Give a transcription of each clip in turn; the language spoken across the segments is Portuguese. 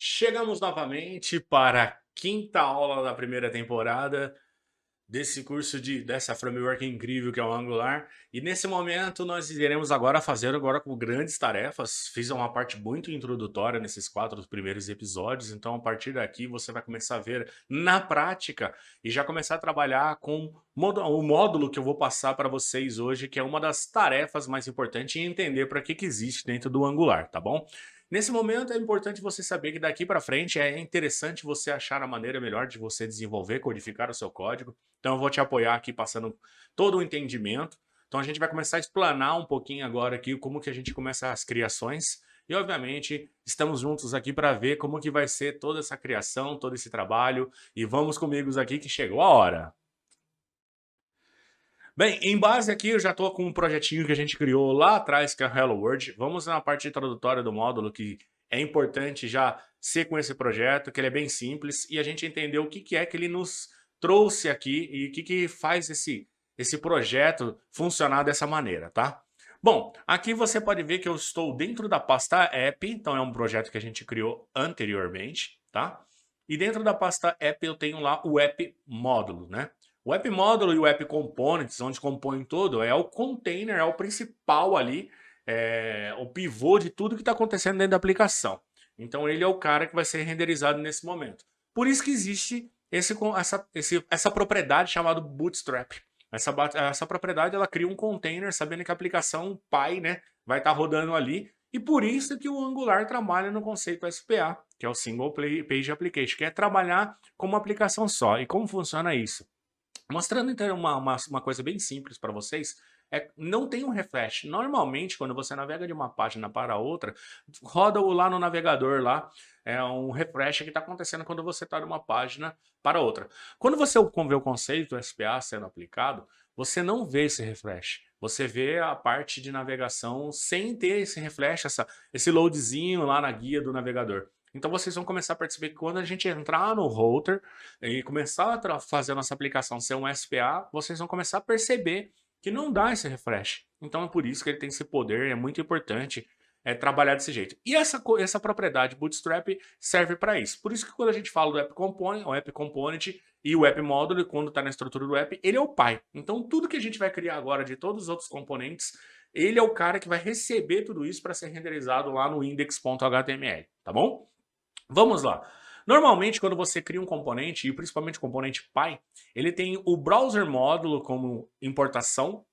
Chegamos novamente para a quinta aula da primeira temporada desse curso dessa framework incrível que é o Angular. E nesse momento nós iremos agora fazer com grandes tarefas. Fiz uma parte muito introdutória nesses 4 primeiros episódios, então a partir daqui você vai começar a ver na prática e já começar a trabalhar com o módulo que eu vou passar para vocês hoje, que é uma das tarefas mais importantes e entender para que existe dentro do Angular, tá bom? Nesse momento é importante você saber que daqui para frente é interessante você achar a maneira melhor de você desenvolver, codificar o seu código. Então eu vou te apoiar aqui passando todo o entendimento. Então a gente vai começar a explanar um pouquinho agora aqui como que a gente começa as criações. E obviamente estamos juntos aqui para ver como que vai ser toda essa criação, todo esse trabalho. E vamos comigo aqui que chegou a hora. Bem, em base aqui eu já estou com um projetinho que a gente criou lá atrás, que é o Hello World. Vamos na parte introdutória do módulo, que é importante já ser com esse projeto, que ele é bem simples, e a gente entender o que é que ele nos trouxe aqui e o que faz esse projeto funcionar dessa maneira, tá? Bom, aqui você pode ver que eu estou dentro da pasta app, então é um projeto que a gente criou anteriormente, tá? E dentro da pasta app eu tenho lá o app módulo, né? O app módulo e o app components, onde compõe tudo, é o container, é o principal ali, o pivô de tudo que está acontecendo dentro da aplicação. Então ele é o cara que vai ser renderizado nesse momento. Por isso que existe essa propriedade chamada Bootstrap. Essa propriedade ela cria um container sabendo que a aplicação pai, né, vai estar rodando ali. E por isso que o Angular trabalha no conceito SPA, que é o Single Page Application, que é trabalhar com uma aplicação só. E como funciona isso? Mostrando então uma coisa bem simples para vocês, não tem um refresh. Normalmente, quando você navega de uma página para outra, roda lá no navegador lá, é um refresh que está acontecendo quando você está de uma página para outra. Quando você vê o conceito do SPA sendo aplicado, você não vê esse refresh. Você vê a parte de navegação sem ter esse refresh, esse loadzinho lá na guia do navegador. Então vocês vão começar a perceber que quando a gente entrar no router e começar a fazer a nossa aplicação ser um SPA, vocês vão começar a perceber que não dá esse refresh. Então é por isso que ele tem esse poder, é muito importante trabalhar desse jeito. E essa propriedade Bootstrap serve para isso. Por isso que quando a gente fala do App Component, o App Component e o App Module, quando está na estrutura do app, ele é o pai. Então tudo que a gente vai criar agora de todos os outros componentes, ele é o cara que vai receber tudo isso para ser renderizado lá no index.html, tá bom? Vamos lá. Normalmente, quando você cria um componente, e principalmente o componente pai, ele tem o browser módulo como importação,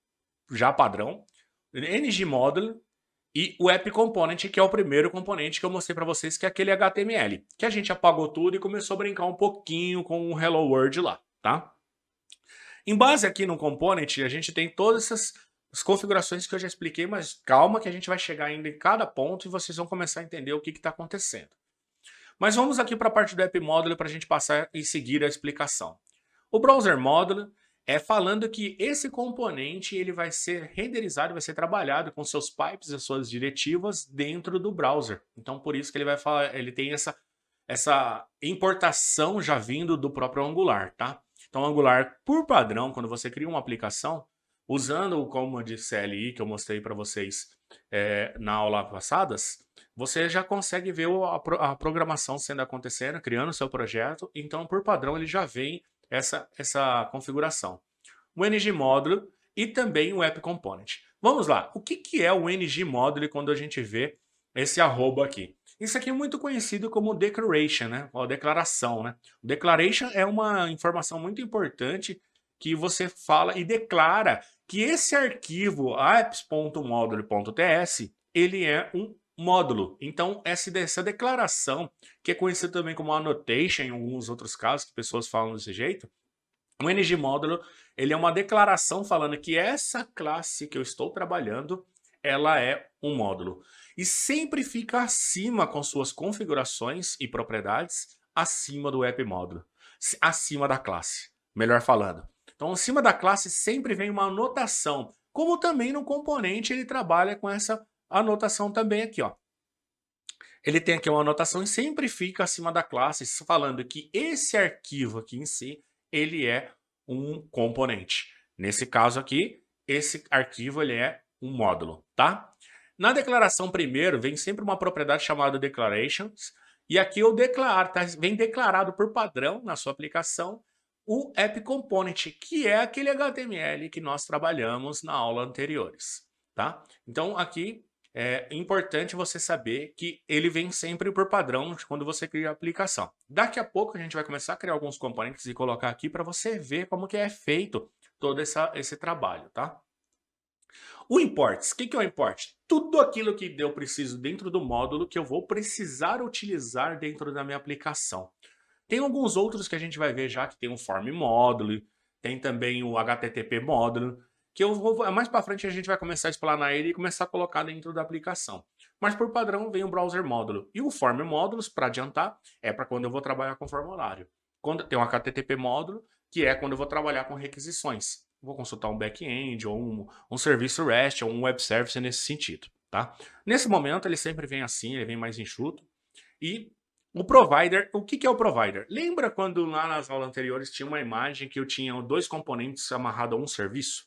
já padrão, ngModule e o app component, que é o primeiro componente que eu mostrei para vocês, que é aquele HTML, que a gente apagou tudo e começou a brincar um pouquinho com o Hello World lá, tá? Em base aqui no component, a gente tem todas as configurações que eu já expliquei, mas calma que a gente vai chegar ainda em cada ponto e vocês vão começar a entender o que está acontecendo. Mas vamos aqui para a parte do App Module para a gente passar e seguir a explicação. O Browser Module é falando que esse componente ele vai ser renderizado, vai ser trabalhado com seus pipes e suas diretivas dentro do browser. Então por isso que ele vai falar, ele tem essa importação já vindo do próprio Angular, tá? Então Angular, por padrão, quando você cria uma aplicação, usando o command CLI que eu mostrei para vocês na aula passadas, você já consegue ver a programação sendo acontecendo, criando o seu projeto. Então, por padrão, ele já vem essa configuração. O ngModule e também o App Component. Vamos lá, o que é o ngModule quando a gente vê esse arroba aqui? Isso aqui é muito conhecido como declaration, né? Ou declaração, né? O declaration é uma informação muito importante que você fala e declara que esse arquivo apps.module.ts ele é um módulo. Então, essa declaração, que é conhecida também como annotation em alguns outros casos, que pessoas falam desse jeito, o ngModule, ele é uma declaração falando que essa classe que eu estou trabalhando, ela é um módulo. E sempre fica acima com suas configurações e propriedades, acima do app módulo, acima da classe, melhor falando. Então, acima da classe sempre vem uma anotação, como também no componente ele trabalha com essa anotação também aqui, ó. Ele tem aqui uma anotação e sempre fica acima da classe, falando que esse arquivo aqui em si, ele é um componente. Nesse caso aqui, esse arquivo ele é um módulo, tá? Na declaração primeiro, vem sempre uma propriedade chamada declarations, E aqui eu declaro, tá? Vem declarado por padrão na sua aplicação o App Component, que é aquele HTML que nós trabalhamos na aula anteriores, tá? Então aqui é importante você saber que ele vem sempre por padrão quando você cria a aplicação. Daqui a pouco a gente vai começar a criar alguns componentes e colocar aqui para você ver como que é feito todo esse trabalho, tá? O imports, o que que é o import? Tudo aquilo que eu preciso dentro do módulo que eu vou precisar utilizar dentro da minha aplicação. Tem alguns outros que a gente vai ver já, que tem o form módulo, tem também o HTTP módulo, que eu vou, mais para frente a gente vai começar a explanar ele e começar a colocar dentro da aplicação. Mas por padrão vem o browser módulo. E o form módulos, para adiantar, é para quando eu vou trabalhar com formulário. Quando tem o HTTP módulo, que é quando eu vou trabalhar com requisições. Vou consultar um back-end, ou um serviço REST, ou um web service nesse sentido, tá? Nesse momento ele sempre vem assim, ele vem mais enxuto. E o provider, o que é o provider? Lembra quando lá nas aulas anteriores tinha uma imagem que eu tinha dois componentes amarrados a um serviço?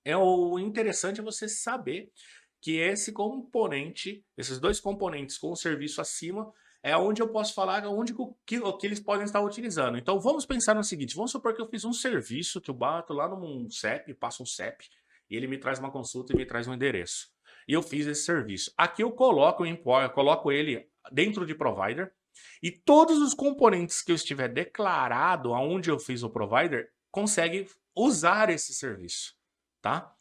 O interessante é você saber que esse componente, esses dois componentes com o serviço acima, é onde eu posso falar onde o que eles podem estar utilizando. Então vamos pensar no seguinte, vamos supor que eu fiz um serviço que eu bato lá num CEP, passo um CEP, e ele me traz uma consulta e me traz um endereço. E eu fiz esse serviço. Aqui eu coloco ele dentro de provider, e todos os componentes que eu estiver declarado aonde eu fiz o provider, consegue usar esse serviço, tá?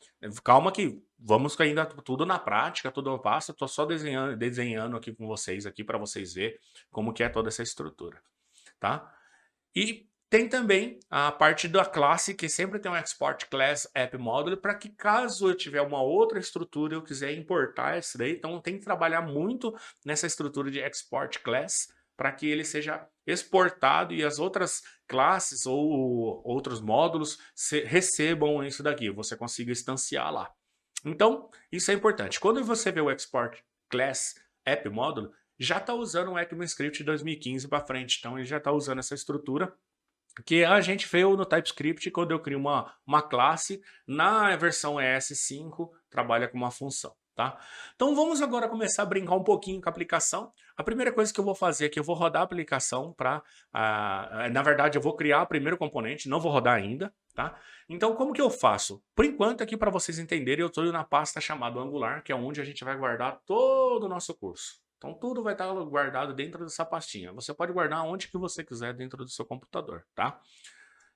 Calma que vamos ainda tudo na prática, tudo eu passo, tô só desenhando aqui com vocês aqui para vocês verem como que é toda essa estrutura, tá? E tem também a parte da classe, que sempre tem um export class app module, para que caso eu tiver uma outra estrutura e eu quiser importar isso daí, então tem que trabalhar muito nessa estrutura de export class, para que ele seja exportado e as outras classes ou outros módulos recebam isso daqui, você consiga instanciar lá. Então, isso é importante. Quando você vê o export class app module, já está usando o ECMAScript 2015 para frente, então ele já está usando essa estrutura que a gente fez no TypeScript quando eu crio uma classe, na versão ES5 trabalha com uma função, tá? Então vamos agora começar a brincar um pouquinho com a aplicação. A primeira coisa que eu vou fazer aqui, eu vou rodar a aplicação para... na verdade, eu vou criar o primeiro componente, não vou rodar ainda, tá? Então como que eu faço? Por enquanto aqui para vocês entenderem, eu estou na pasta chamada Angular, que é onde a gente vai guardar todo o nosso curso. Então tudo vai estar guardado dentro dessa pastinha. Você pode guardar onde que você quiser dentro do seu computador, tá?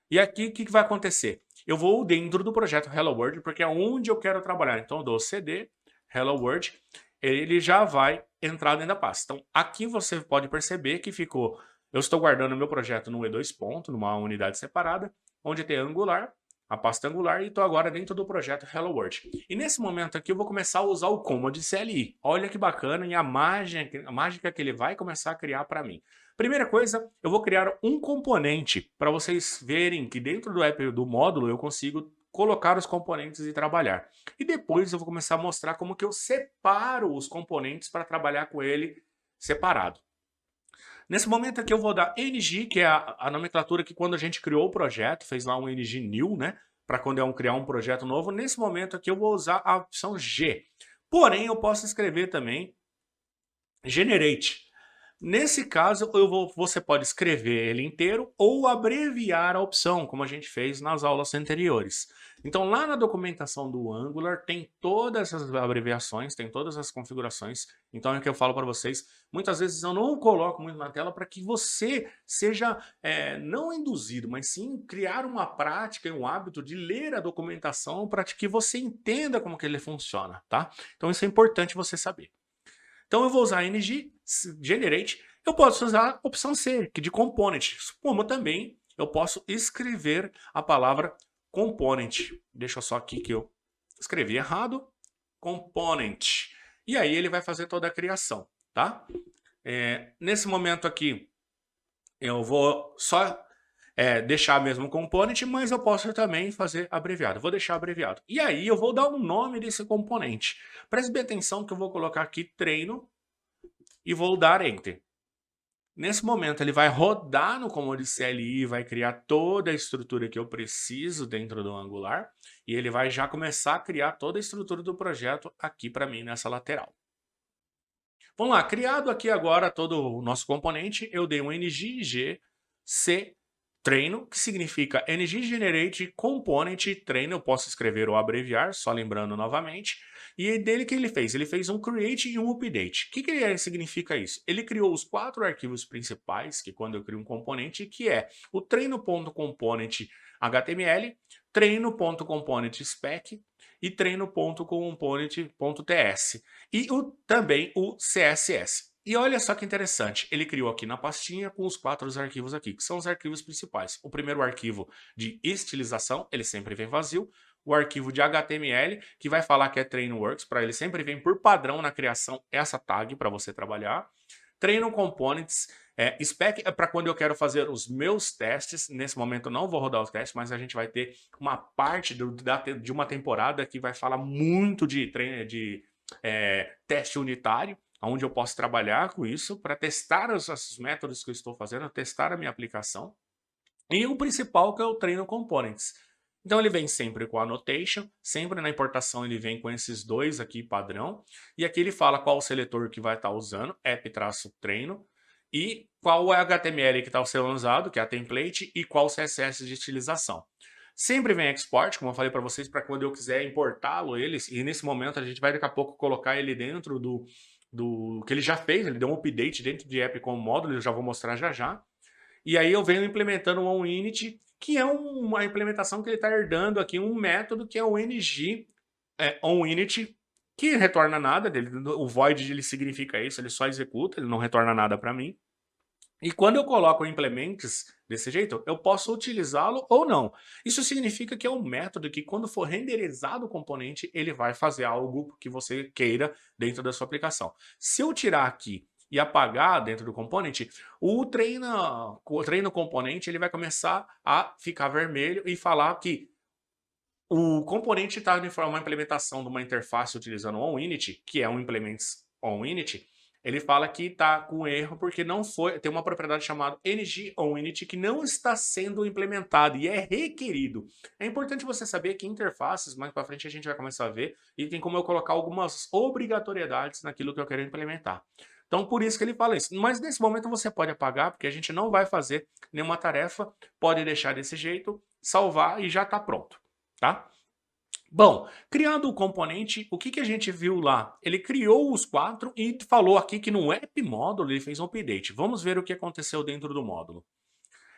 E aqui o que vai acontecer? Eu vou dentro do projeto Hello World, porque é onde eu quero trabalhar. Então eu dou cd Hello World, ele já vai entrar dentro da pasta. Então aqui você pode perceber que ficou... Eu estou guardando o meu projeto no E2 ponto, numa unidade separada, onde tem Angular, a pasta Angular, e estou agora dentro do projeto Hello World. E nesse momento aqui eu vou começar a usar o Command CLI. Olha que bacana e a mágica que ele vai começar a criar para mim. Primeira coisa, eu vou criar um componente para vocês verem que dentro do app do módulo eu consigo colocar os componentes e trabalhar. E depois eu vou começar a mostrar como que eu separo os componentes para trabalhar com ele separado. Nesse momento aqui eu vou dar ng, que é a nomenclatura que quando a gente criou o projeto, fez lá um ng new, né? Para quando eu criar um projeto novo. Nesse momento aqui eu vou usar a opção G. Porém, eu posso escrever também generate. Nesse caso, você pode escrever ele inteiro ou abreviar a opção, como a gente fez nas aulas anteriores. Então, lá na documentação do Angular, tem todas essas abreviações, tem todas as configurações. Então, é o que eu falo para vocês. Muitas vezes eu não coloco muito na tela para que você seja, não induzido, mas sim criar uma prática e um hábito de ler a documentação para que você entenda como que ele funciona, tá? Então, isso é importante você saber. Então eu vou usar ng generate, eu posso usar a opção C, que de component, como também eu posso escrever a palavra component. Deixa eu só aqui que eu escrevi errado, component. E aí ele vai fazer toda a criação, tá? Nesse momento aqui, eu vou só deixar mesmo component, mas eu posso também fazer abreviado. Vou deixar abreviado. E aí eu vou dar um nome desse componente. Preste bem atenção que eu vou colocar aqui treino e vou dar Enter. Nesse momento ele vai rodar no comando CLI, vai criar toda a estrutura que eu preciso dentro do Angular e ele vai já começar a criar toda a estrutura do projeto aqui para mim nessa lateral. Vamos lá, criado aqui agora todo o nosso componente, eu dei um ngg c treino, que significa ng generate component treino, eu posso escrever ou abreviar, só lembrando novamente. E dele que ele fez? Ele fez um create e um update. O que significa isso? Ele criou os 4 arquivos principais, que quando eu crio um componente, que é o treino.component HTML, treino.component spec e treino.component.ts e também o CSS. E olha só que interessante, ele criou aqui na pastinha com os 4 arquivos aqui, que são os arquivos principais. O primeiro arquivo de estilização, ele sempre vem vazio. O arquivo de HTML, que vai falar que é TrainWorks, para ele sempre vem por padrão na criação essa tag para você trabalhar. Treino Components, spec é para quando eu quero fazer os meus testes. Nesse momento eu não vou rodar os testes, mas a gente vai ter uma parte de uma temporada que vai falar muito de teste unitário, onde eu posso trabalhar com isso para testar os métodos que eu estou fazendo, testar a minha aplicação. E o principal que é o Treino Components. Então ele vem sempre com annotation, sempre na importação ele vem com esses 2 aqui padrão, e aqui ele fala qual o seletor que vai estar usando, app-treino, e qual é o HTML que está sendo usado, que é a template, e qual o CSS de estilização. Sempre vem export, como eu falei para vocês, para quando eu quiser importá-lo eles, e nesse momento a gente vai daqui a pouco colocar ele dentro do que ele já fez, ele deu um update dentro de app com módulo, eu já vou mostrar já já. E aí eu venho implementando um onInit, que é uma implementação que ele está herdando aqui, um método que é o ng onInit, que retorna nada, o void ele significa isso, ele só executa, ele não retorna nada para mim. E quando eu coloco implements desse jeito, eu posso utilizá-lo ou não. Isso significa que é um método que quando for renderizado o componente, ele vai fazer algo que você queira dentro da sua aplicação. Se eu tirar aqui e apagar dentro do componente, o treino componente ele vai começar a ficar vermelho e falar que o componente está em uma implementação de uma interface utilizando o onInit, que é um implements onInit. Ele fala que está com erro porque não foi, tem uma propriedade chamada ng-onInit que não está sendo implementada e é requerido. É importante você saber que interfaces, mais para frente a gente vai começar a ver, e tem como eu colocar algumas obrigatoriedades naquilo que eu quero implementar. Então, por isso que ele fala isso. Mas nesse momento você pode apagar, porque a gente não vai fazer nenhuma tarefa, pode deixar desse jeito, salvar e já está pronto, tá? Bom, criando o componente, o que a gente viu lá? Ele criou os 4 e falou aqui que no app módulo ele fez um update. Vamos ver o que aconteceu dentro do módulo.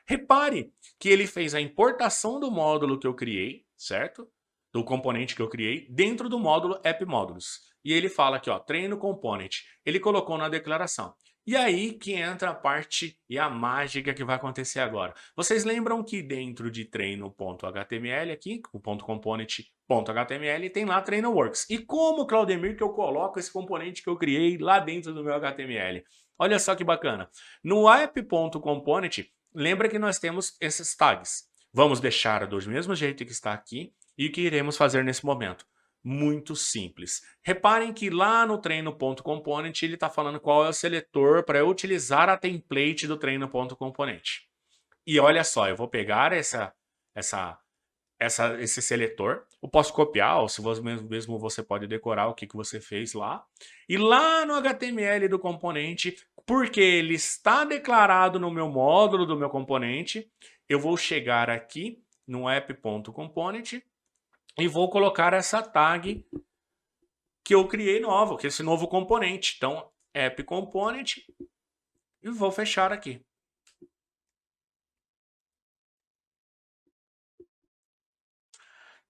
Repare que ele fez a importação do módulo que eu criei, certo? Do componente que eu criei, dentro do módulo app módulos. E ele fala aqui, ó, treino component. Ele colocou na declaração. E aí que entra a parte e a mágica que vai acontecer agora. Vocês lembram que dentro de treino.html aqui, o .component.html, tem lá TreinoWorks. E como, Claudemir, que eu coloco esse componente que eu criei lá dentro do meu HTML? Olha só que bacana. No app.component, lembra que nós temos esses tags. Vamos deixar do mesmo jeito que está aqui e o que iremos fazer nesse momento? Muito simples. Reparem que lá no treino.component ele está falando qual é o seletor para eu utilizar a template do treino.component. E olha só, eu vou pegar esse seletor, eu posso copiar, ou se você mesmo você pode decorar o que você fez lá. E lá no HTML do componente, porque ele está declarado no meu módulo do meu componente, eu vou chegar aqui no app.component e vou colocar essa tag que eu criei nova, que é esse novo componente. Então, app component e vou fechar aqui.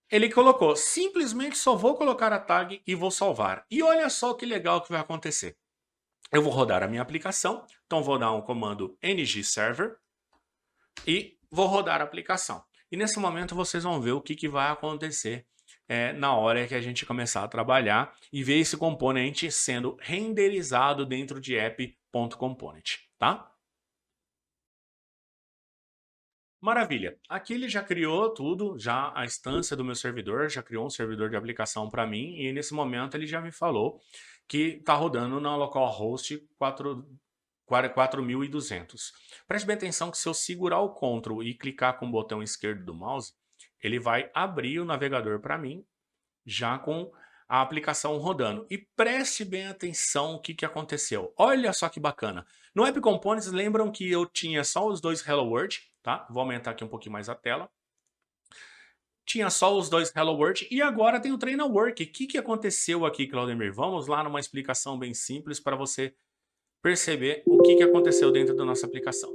Ele colocou, simplesmente só vou colocar a tag e vou salvar. E olha só que legal que vai acontecer. Eu vou rodar a minha aplicação, então vou dar um comando ng-server e vou rodar a aplicação. E nesse momento vocês vão ver o que vai acontecer na hora que a gente começar a trabalhar e ver esse componente sendo renderizado dentro de app.component, tá? Maravilha. Aqui ele já criou tudo, já a instância do meu servidor, já criou um servidor de aplicação para mim e nesse momento ele já me falou que está rodando na localhost 4200. Preste bem atenção que se eu segurar o Ctrl e clicar com o botão esquerdo do mouse, ele vai abrir o navegador para mim, já com a aplicação rodando. E preste bem atenção o que, que aconteceu. Olha só que bacana. No App Components, lembram que eu tinha só os dois Hello World, tá? Vou aumentar aqui um pouquinho mais a tela. Tinha só os dois Hello World e agora tem o Trainer Work. O que, que aconteceu aqui, Claudemir? Vamos lá numa explicação bem simples para você perceber o que, que aconteceu dentro da nossa aplicação.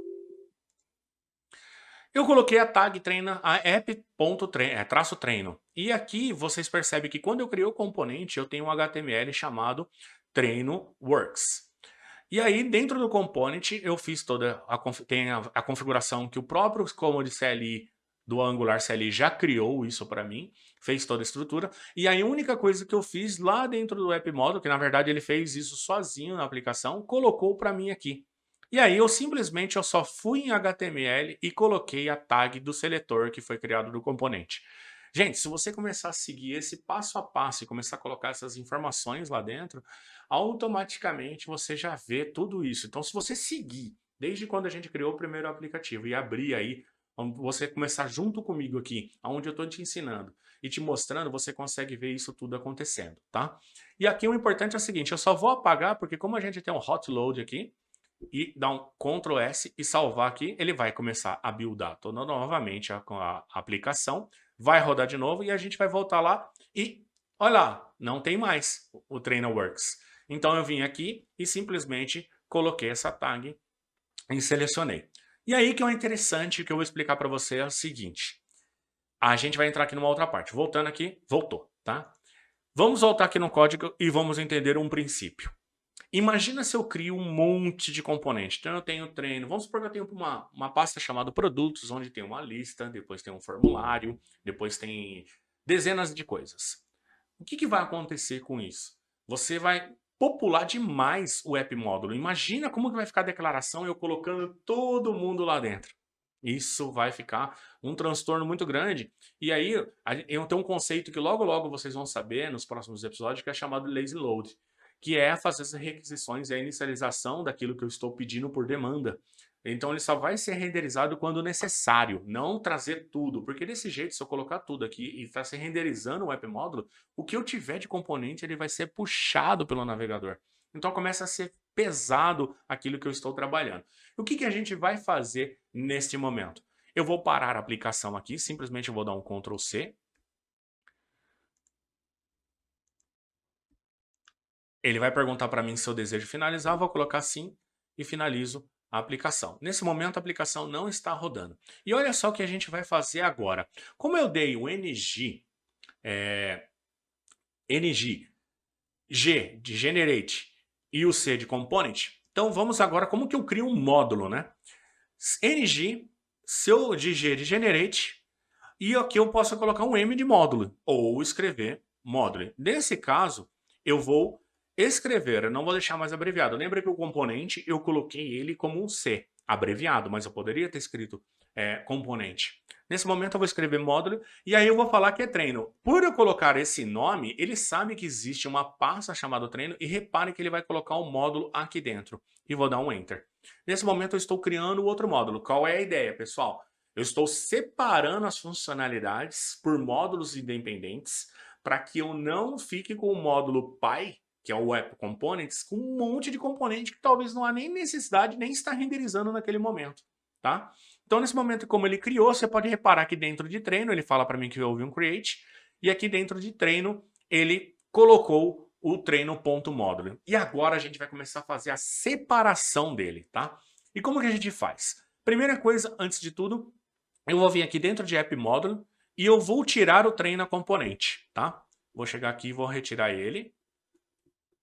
Eu coloquei a tag treina, a app.treino. E aqui vocês percebem que quando eu criei o componente, eu tenho um HTML chamado treino works. E aí, dentro do component, eu fiz toda a configuração que o próprio Comedy CLI do Angular CLI já criou isso para mim, fez toda a estrutura. E aí, a única coisa que eu fiz lá dentro do App Model, que na verdade ele fez isso sozinho na aplicação, colocou para mim aqui. E aí, eu só fui em HTML e coloquei a tag do seletor que foi criado do componente. Gente, se você começar a seguir esse passo a passo e começar a colocar essas informações lá dentro, automaticamente você já vê tudo isso. Então, se você seguir desde quando a gente criou o primeiro aplicativo e abrir aí, você começar junto comigo aqui, onde eu estou te ensinando e te mostrando, você consegue ver isso tudo acontecendo, tá? E aqui o importante é o seguinte, eu só vou apagar porque como a gente tem um hot load aqui, e dar um Ctrl S e salvar aqui, ele vai começar a buildar toda novamente a aplicação, vai rodar de novo e a gente vai voltar lá e, olha lá, não tem mais o Trainer Works. Então eu vim aqui e simplesmente coloquei essa tag e selecionei. E aí que é o interessante que eu vou explicar para você é o seguinte, a gente vai entrar aqui numa outra parte, voltando aqui, voltou, tá? Vamos voltar aqui no código e vamos entender um princípio. Imagina se eu crio um monte de componentes. Então eu tenho treino, vamos supor que eu tenho uma pasta chamada produtos, onde tem uma lista, depois tem um formulário, depois tem dezenas de coisas. O que, que vai acontecer com isso? Você vai popular demais o app módulo. Imagina como que vai ficar a declaração eu colocando todo mundo lá dentro. Isso vai ficar um transtorno muito grande. E aí eu tenho um conceito que logo logo vocês vão saber nos próximos episódios, que é chamado lazy load, que é fazer as requisições e a inicialização daquilo que eu estou pedindo por demanda. Então ele só vai ser renderizado quando necessário, não trazer tudo, porque desse jeito, se eu colocar tudo aqui e está se renderizando o app módulo, o que eu tiver de componente ele vai ser puxado pelo navegador. Então começa a ser pesado aquilo que eu estou trabalhando. O que, que a gente vai fazer neste momento? Eu vou parar a aplicação aqui, simplesmente eu vou dar um Ctrl C. Ele vai perguntar para mim se eu desejo finalizar, eu vou colocar sim e finalizo a aplicação. Nesse momento a aplicação não está rodando. E olha só o que a gente vai fazer agora. Como eu dei o G de Generate e o C de Component, então vamos agora, como que eu crio um módulo, né? ng, seu de G de Generate, e aqui eu posso colocar um M de módulo, ou escrever módulo. Nesse caso, eu vou escrever, eu não vou deixar mais abreviado. Lembra que o componente, eu coloquei ele como um C, abreviado, mas eu poderia ter escrito componente. Nesse momento eu vou escrever módulo, e aí eu vou falar que é treino. Por eu colocar esse nome, ele sabe que existe uma pasta chamada treino, e repare que ele vai colocar um módulo aqui dentro. E vou dar um Enter. Nesse momento eu estou criando outro módulo. Qual é a ideia, pessoal? Eu estou separando as funcionalidades por módulos independentes para que eu não fique com o módulo pai, que é o App Components, com um monte de componente que talvez não há nem necessidade nem estar renderizando naquele momento, tá? Então, nesse momento, como ele criou, você pode reparar que dentro de treino, ele fala para mim que houve um create, e aqui dentro de treino, ele colocou o treino.módulo. E agora a gente vai começar a fazer a separação dele, tá? E como que a gente faz? Primeira coisa, antes de tudo, eu vou vir aqui dentro de App Módulo e eu vou tirar o Trainer componente, tá? Vou chegar aqui e vou retirar ele,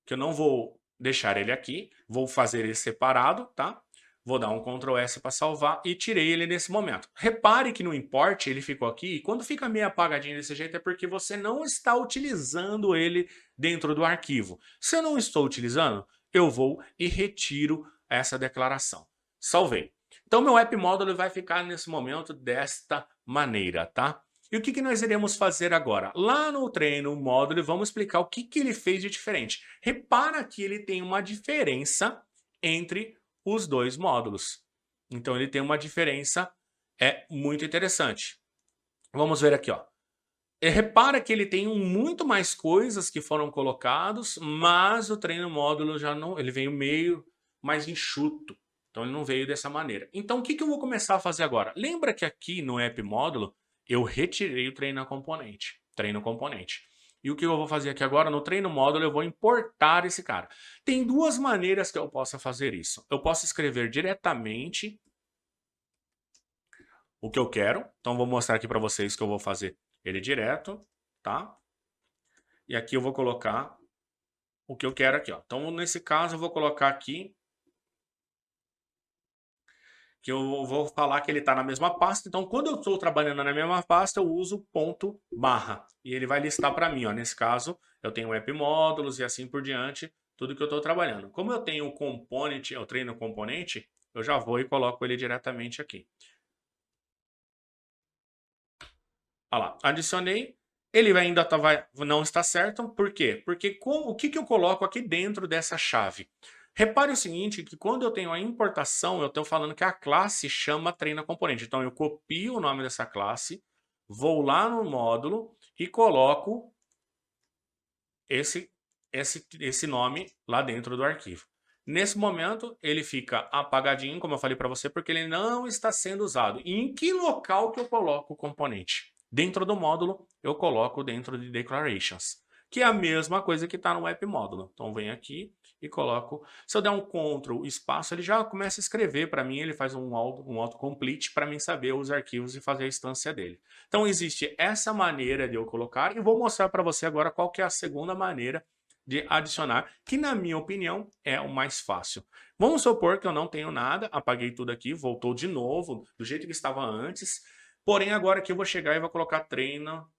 que eu não vou deixar ele aqui, vou fazer ele separado, tá? Vou dar um Ctrl S para salvar e tirei ele nesse momento. Repare que no import ele ficou aqui e quando fica meio apagadinho desse jeito é porque você não está utilizando ele dentro do arquivo. Se eu não estou utilizando, eu vou e retiro essa declaração. Salvei. Então meu app módulo vai ficar nesse momento desta maneira, tá? E o que nós iremos fazer agora? Lá no treino módulo vamos explicar o que ele fez de diferente. Repara que ele tem uma diferença entre os dois módulos. Então ele tem uma diferença muito interessante. Vamos ver aqui, ó. repara que ele tem muito mais coisas que foram colocados, mas o treino módulo já não, ele veio meio mais enxuto. Então ele não veio dessa maneira. Então o que eu vou começar a fazer agora? Lembra que aqui no app módulo eu retirei o treino componente, treino componente. E o que eu vou fazer aqui agora no treino módulo eu vou importar esse cara. Tem duas maneiras que eu possa fazer isso. Eu posso escrever diretamente o que eu quero. Então vou mostrar aqui para vocês que eu vou fazer ele direto, tá? E aqui eu vou colocar o que eu quero aqui, ó. Então, nesse caso, eu vou colocar aqui que eu vou falar que ele está na mesma pasta. Então, quando eu estou trabalhando na mesma pasta, eu uso ponto barra. E ele vai listar para mim, ó. Nesse caso, eu tenho app módulos e assim por diante, tudo que eu estou trabalhando. Como eu tenho o component, eu treino componente, eu já vou e coloco ele diretamente aqui. Olha lá, adicionei. Ele ainda não está certo, por quê? Porque o que eu coloco aqui dentro dessa chave? Repare o seguinte, que quando eu tenho a importação, eu estou falando que a classe chama treina componente. Então eu copio o nome dessa classe, vou lá no módulo e coloco esse nome lá dentro do arquivo. Nesse momento, ele fica apagadinho, como eu falei para você, porque ele não está sendo usado. E em que local que eu coloco o componente? Dentro do módulo, eu coloco dentro de Declarations, que é a mesma coisa que está no app módulo. Então, venho aqui e coloco. Se eu der um Ctrl espaço, ele já começa a escrever para mim, ele faz um autocomplete para mim saber os arquivos e fazer a instância dele. Então, existe essa maneira de eu colocar e vou mostrar para você agora qual que é a segunda maneira de adicionar, que na minha opinião é o mais fácil. Vamos supor que eu não tenho nada, apaguei tudo aqui, voltou de novo, do jeito que estava antes, porém agora aqui eu vou chegar e vou colocar treino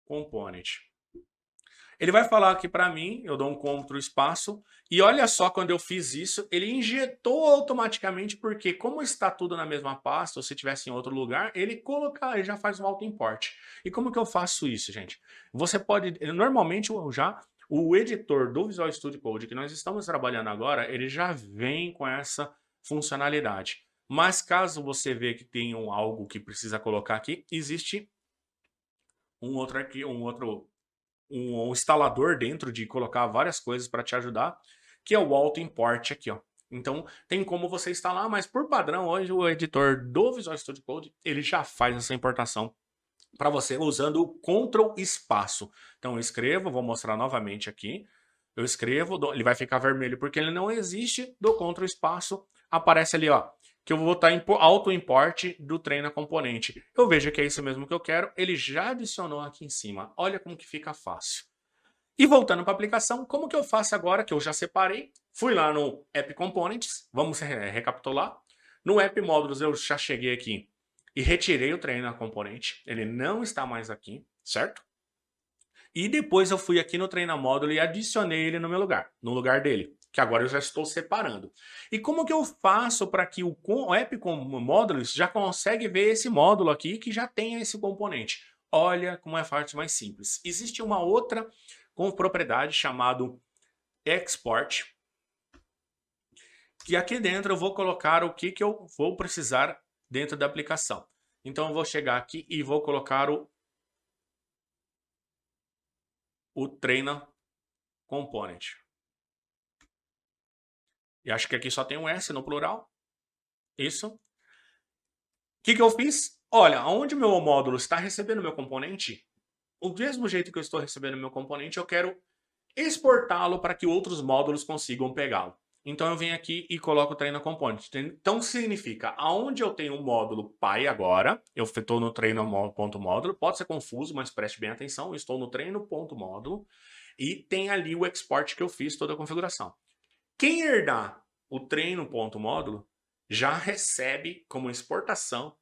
component. Ele vai falar aqui para mim, eu dou um Ctrl espaço, e olha só quando eu fiz isso, ele injetou automaticamente, porque como está tudo na mesma pasta, ou se tivesse em outro lugar, ele já faz um auto-import. E como que eu faço isso, gente? Você pode, normalmente o editor do Visual Studio Code que nós estamos trabalhando agora, ele já vem com essa funcionalidade. Mas caso você vê que tem algo que precisa colocar aqui, existe um instalador dentro de colocar várias coisas para te ajudar, que é o Auto Import aqui, ó. Então, tem como você instalar, mas por padrão, hoje o editor do Visual Studio Code, ele já faz essa importação para você usando o Ctrl espaço. Então, eu escrevo, vou mostrar novamente aqui. Eu escrevo, ele vai ficar vermelho porque ele não existe, do Ctrl espaço, aparece ali, ó, que eu vou botar auto import do treina componente. Eu vejo que é isso mesmo que eu quero, ele já adicionou aqui em cima. Olha como que fica fácil. E voltando para a aplicação, como que eu faço agora que eu já separei? Fui lá no App Components, vamos recapitular. No App Módulos eu já cheguei aqui e retirei o treina componente. Ele não está mais aqui, certo? E depois eu fui aqui no treina módulo e adicionei ele no meu lugar, no lugar dele, que agora eu já estou separando. E como que eu faço para que o app com módulos já consegue ver esse módulo aqui que já tem esse componente? Olha como é a parte mais simples. Existe uma outra com propriedade chamado export, que aqui dentro eu vou colocar o que eu vou precisar dentro da aplicação. Então eu vou chegar aqui e vou colocar o treina component. E acho que aqui só tem um S no plural. Isso. O que eu fiz? Olha, onde meu módulo está recebendo meu componente, o mesmo jeito que eu estou recebendo meu componente, eu quero exportá-lo para que outros módulos consigam pegá-lo. Então eu venho aqui e coloco o treino component. Então significa, aonde eu tenho um módulo pai agora, eu estou no treino.módulo, pode ser confuso, mas preste bem atenção, eu estou no treino.módulo e tem ali o export que eu fiz, toda a configuração. Quem herdar o treino.módulo já recebe como exportação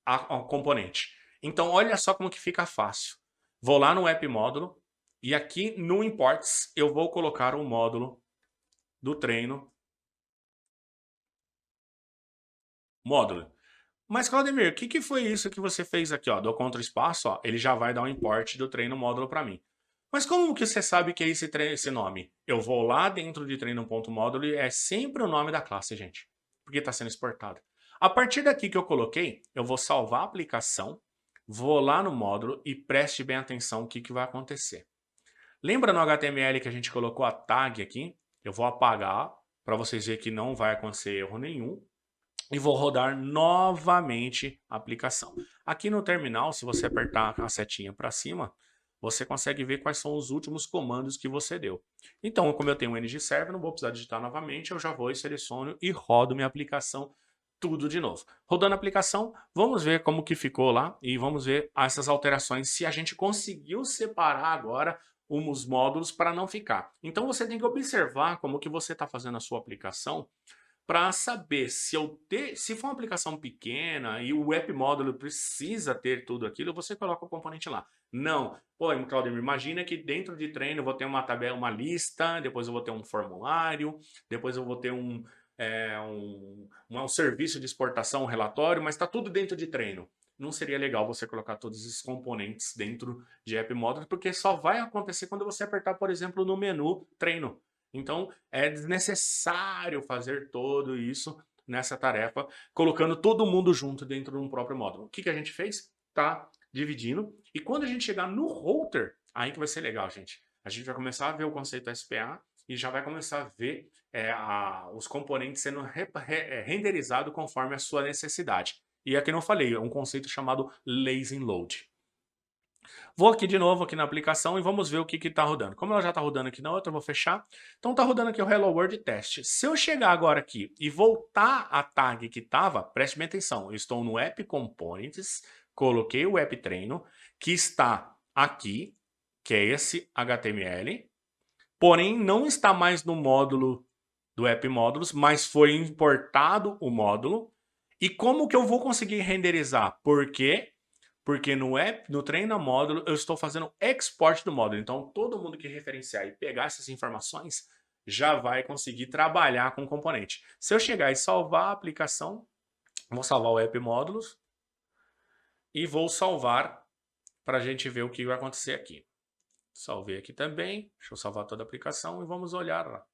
a componente. Então olha só como que fica fácil. Vou lá no app módulo e aqui no imports eu vou colocar o módulo do treino módulo. Mas Claudemir, o que foi isso que você fez aqui? Ó? Do Ctrl espaço, ó, ele já vai dar um import do treino módulo para mim. Mas como que você sabe que é esse nome? Eu vou lá dentro de treino.módulo e é sempre o nome da classe, gente. Porque está sendo exportado. A partir daqui que eu coloquei, eu vou salvar a aplicação. Vou lá no módulo e preste bem atenção o que vai acontecer. Lembra no HTML que a gente colocou a tag aqui? Eu vou apagar para vocês verem que não vai acontecer erro nenhum. E vou rodar novamente a aplicação. Aqui no terminal, se você apertar a setinha para cima, você consegue ver quais são os últimos comandos que você deu. Então, como eu tenho um ng-server, não vou precisar digitar novamente, eu já vou e seleciono e rodo minha aplicação tudo de novo. Rodando a aplicação, vamos ver como que ficou lá e vamos ver essas alterações, se a gente conseguiu separar agora os módulos para não ficar. Então, você tem que observar como que você está fazendo a sua aplicação para saber se for uma aplicação pequena e o app módulo precisa ter tudo aquilo, você coloca o componente lá. Não, pô, Claudemir, imagina que dentro de treino eu vou ter uma tabela, uma lista, depois eu vou ter um formulário, depois eu vou ter um serviço de exportação, um relatório, mas está tudo dentro de treino. Não seria legal você colocar todos esses componentes dentro de app módulo, porque só vai acontecer quando você apertar, por exemplo, no menu treino. Então, é desnecessário fazer todo isso nessa tarefa, colocando todo mundo junto dentro de um próprio módulo. O que a gente fez? Tá dividindo. E quando a gente chegar no router, aí que vai ser legal, gente. A gente vai começar a ver o conceito SPA e já vai começar a ver os componentes sendo renderizados conforme a sua necessidade. E aqui eu não falei, é um conceito chamado lazy load. Vou aqui de novo aqui na aplicação e vamos ver o que está rodando. Como ela já está rodando aqui na outra, eu vou fechar. Então está rodando aqui o Hello World Test. Se eu chegar agora aqui e voltar a tag que estava, preste bem atenção, eu estou no App Components, coloquei o App Treino, que está aqui, que é esse HTML, porém não está mais no módulo do App Módulos, mas foi importado o módulo. E como que eu vou conseguir renderizar? Por quê? Porque no treino módulo eu estou fazendo export do módulo. Então todo mundo que referenciar e pegar essas informações já vai conseguir trabalhar com o componente. Se eu chegar e salvar a aplicação, vou salvar o app módulos e vou salvar para a gente ver o que vai acontecer aqui. Salvei aqui também. Deixa eu salvar toda a aplicação e vamos olhar lá.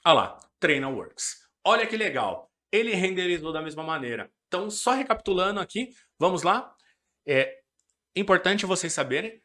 Olha lá, Treino Works. Olha que legal. Ele renderizou da mesma maneira. Então, só recapitulando aqui, vamos lá. É importante vocês saberem. O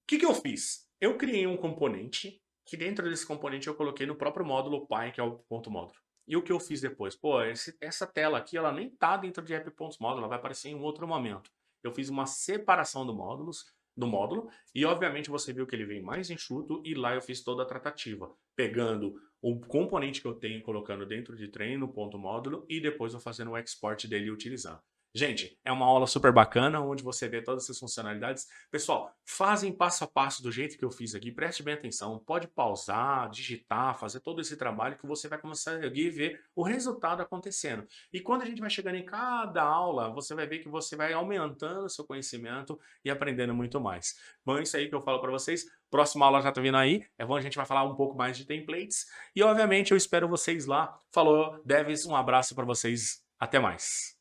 que eu fiz? Eu criei um componente, que dentro desse componente eu coloquei no próprio módulo Py, que é o ponto módulo. E o que eu fiz depois? Pô, essa tela aqui, ela nem tá dentro de app.módulo, ela vai aparecer em um outro momento. Eu fiz uma separação do módulo, e obviamente você viu que ele vem mais enxuto, e lá eu fiz toda a tratativa, pegando o componente que eu tenho, colocando dentro de treino, ponto módulo, e depois eu fazendo o export dele e utilizar. Gente, é uma aula super bacana, onde você vê todas essas funcionalidades. Pessoal, fazem passo a passo do jeito que eu fiz aqui, preste bem atenção, pode pausar, digitar, fazer todo esse trabalho que você vai começar a ver o resultado acontecendo. E quando a gente vai chegando em cada aula, você vai ver que você vai aumentando o seu conhecimento e aprendendo muito mais. Bom, é isso aí que eu falo para vocês. Próxima aula já tá vindo aí, é bom, a gente vai falar um pouco mais de templates. E obviamente eu espero vocês lá. Falou, devs, um abraço para vocês, até mais.